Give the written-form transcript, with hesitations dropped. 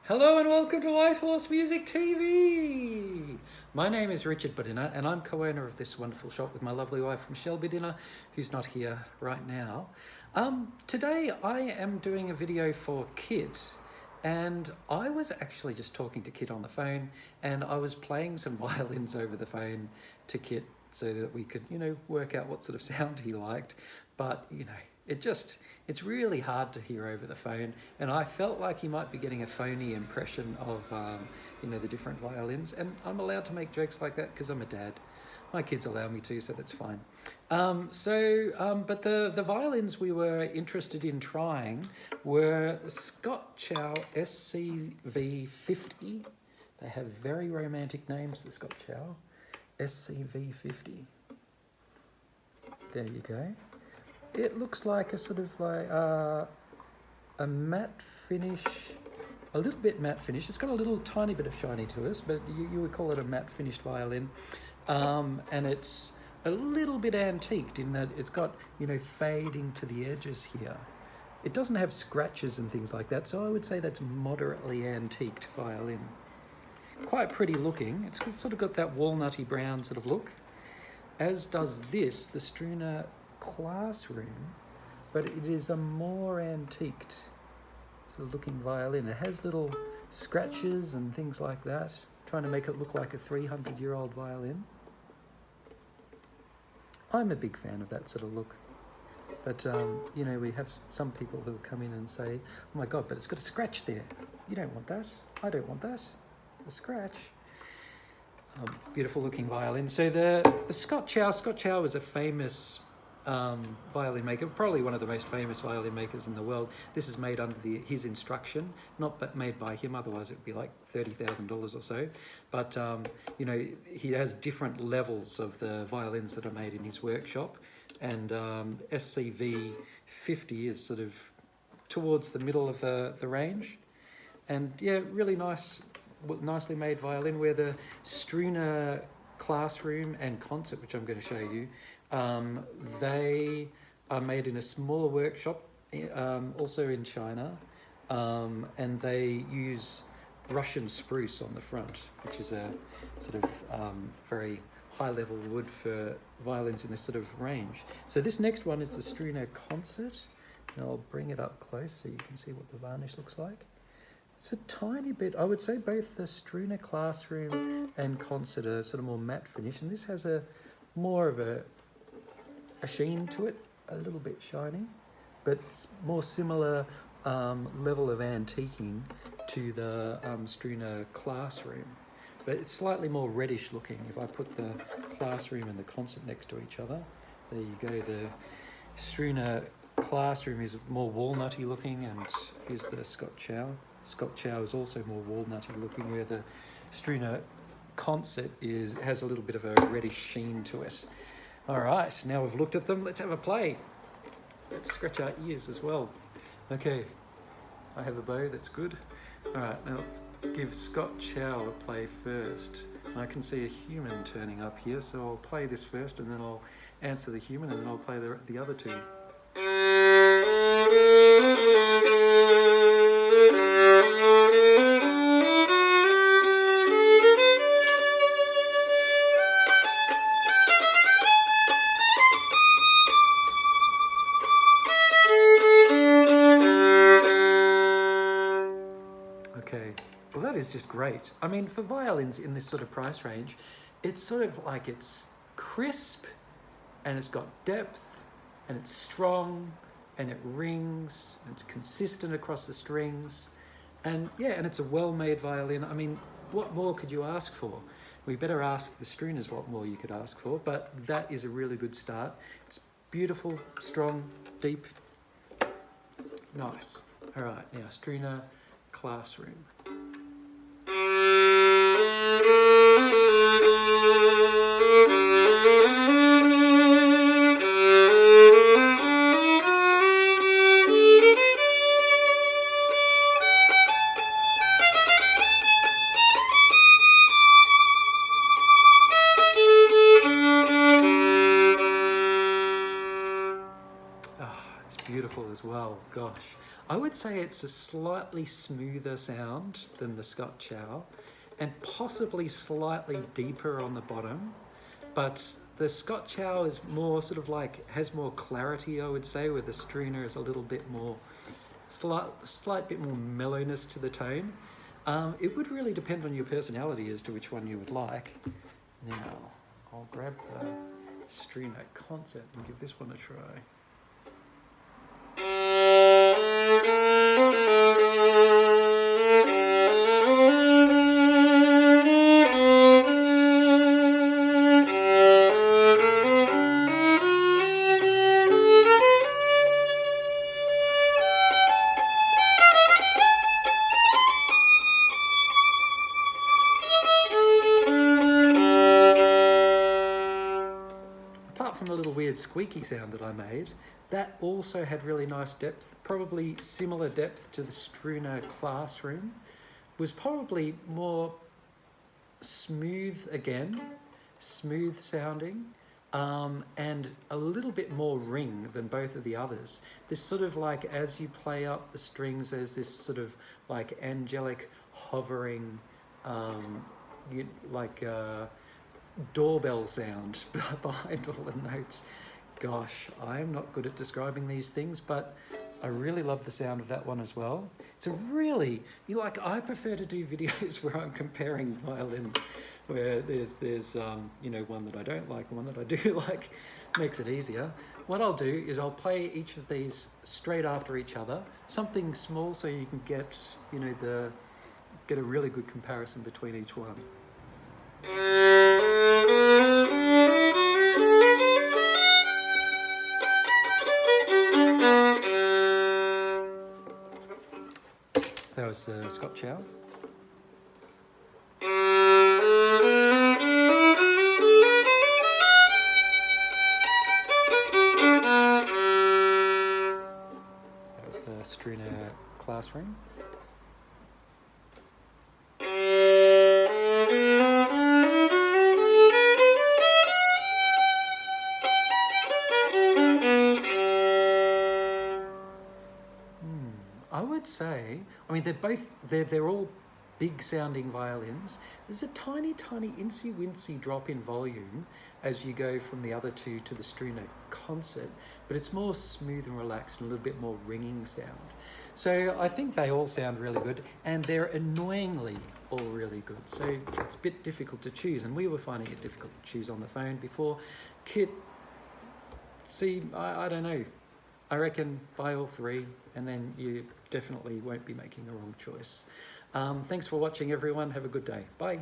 Hello and welcome to White Horse Music TV. My name is Richard Bedina and I'm co-owner of this wonderful shop with my lovely wife Michelle Bedina, who's not here right now. Today I am doing a video for Kit, and I was actually just talking to Kit on the phone, and I was playing some violins over the phone to Kit so that we could, work out what sort of sound he liked. But, it's really hard to hear over the phone, and I felt like he might be getting a phony impression of, the different violins, and I'm allowed to make jokes like that because I'm a dad. My kids allow me to, so that's fine. But the violins we were interested in trying were the Scott Chow scv50. They have very romantic names, the Scott Chow scv50. There you go. It looks like a sort of like a matte finish, a little bit matte finish. It's got a little tiny bit of shiny to us, but you would call it a matte finished violin. And it's a little bit antiqued in that it's got, fading to the edges here. It doesn't have scratches and things like that, so I would say that's moderately antiqued violin. Quite pretty looking. It's sort of got that walnutty brown sort of look, as does this, the Struna Classroom, but it is a more antiqued sort of looking violin. It has little scratches and things like that, trying to make it look like a 300-year-old violin. I'm a big fan of that sort of look, but we have some people who come in and say, oh my god, but it's got a scratch there. You don't want that. I don't want that. A scratch. Beautiful looking violin. So the Scott Chow was a famous violin maker, probably one of the most famous violin makers in the world. This is made under his instruction, not made by him, otherwise it would be like $30,000 or so. But he has different levels of the violins that are made in his workshop, and scv50 is sort of towards the middle of the range. And yeah, really nicely made violin, where the Struna Classroom and Concert, which I'm going to show you, they are made in a smaller workshop, also in China, and they use Russian spruce on the front, which is a sort of very high-level wood for violins in this sort of range. So this next one is the Struna Concert, and I'll bring it up close so you can see what the varnish looks like. It's a tiny bit, I would say both the Struna Classroom and Concert are sort of more matte finish, and this has more of a sheen to it, a little bit shiny, but it's more similar level of antiquing to the Struna Classroom. But it's slightly more reddish looking. If I put the Classroom and the Concert next to each other, there you go. The Struna Classroom is more walnutty looking, and here's the Scott Chow. Scott Chow is also more walnutty looking, where the Struna Concert has a little bit of a reddish sheen to it. All right, now we've looked at them, let's have a play. Let's scratch our ears as well. Okay, I have a bow, that's good. All right, now let's give Scott Chow a play first. I can see a human turning up here, so I'll play this first, and then I'll answer the human, and then I'll play the other two. Okay, well that is just great. I mean, for violins in this sort of price range, it's sort of like it's crisp, and it's got depth, and it's strong, and it rings, and it's consistent across the strings, and yeah, and it's a well-made violin. I mean, what more could you ask for? We better ask the Strunas what more you could ask for, but that is a really good start. It's beautiful, strong, deep, nice. All right, now Struna Classroom. Beautiful as well, gosh. I would say it's a slightly smoother sound than the Scott Chow, and possibly slightly deeper on the bottom, but the Scott Chow is more sort of like, has more clarity, I would say, where the Struna is a little bit more, slight bit more mellowness to the tone. It would really depend on your personality as to which one you would like. Now, I'll grab the Struna Concert and give this one a try. Apart from the little weird squeaky sound that I made, that also had really nice depth, probably similar depth to the Struna Classroom, was probably more smooth again, smooth sounding, and a little bit more ring than both of the others. This sort of like, as you play up the strings, there's this sort of like angelic hovering, doorbell sound behind all the notes. Gosh, I'm not good at describing these things, but I really love the sound of that one as well. It's a really, I prefer to do videos where I'm comparing violins, where there's one that I don't like and one that I do like. Makes it easier. What I'll do is I'll play each of these straight after each other, something small so you can get, get a really good comparison between each one. That was Scott Chow. That was the Struna Classroom. I would say, they're all big sounding violins. There's a tiny, tiny incy-wincy drop in volume as you go from the other two to the Struna Concert, but it's more smooth and relaxed and a little bit more ringing sound. So I think they all sound really good, and they're annoyingly all really good. So it's a bit difficult to choose, and we were finding it difficult to choose on the phone before. Kit, see, I don't know. I reckon buy all three, and then you definitely won't be making the wrong choice. Thanks for watching, everyone. Have a good day. Bye.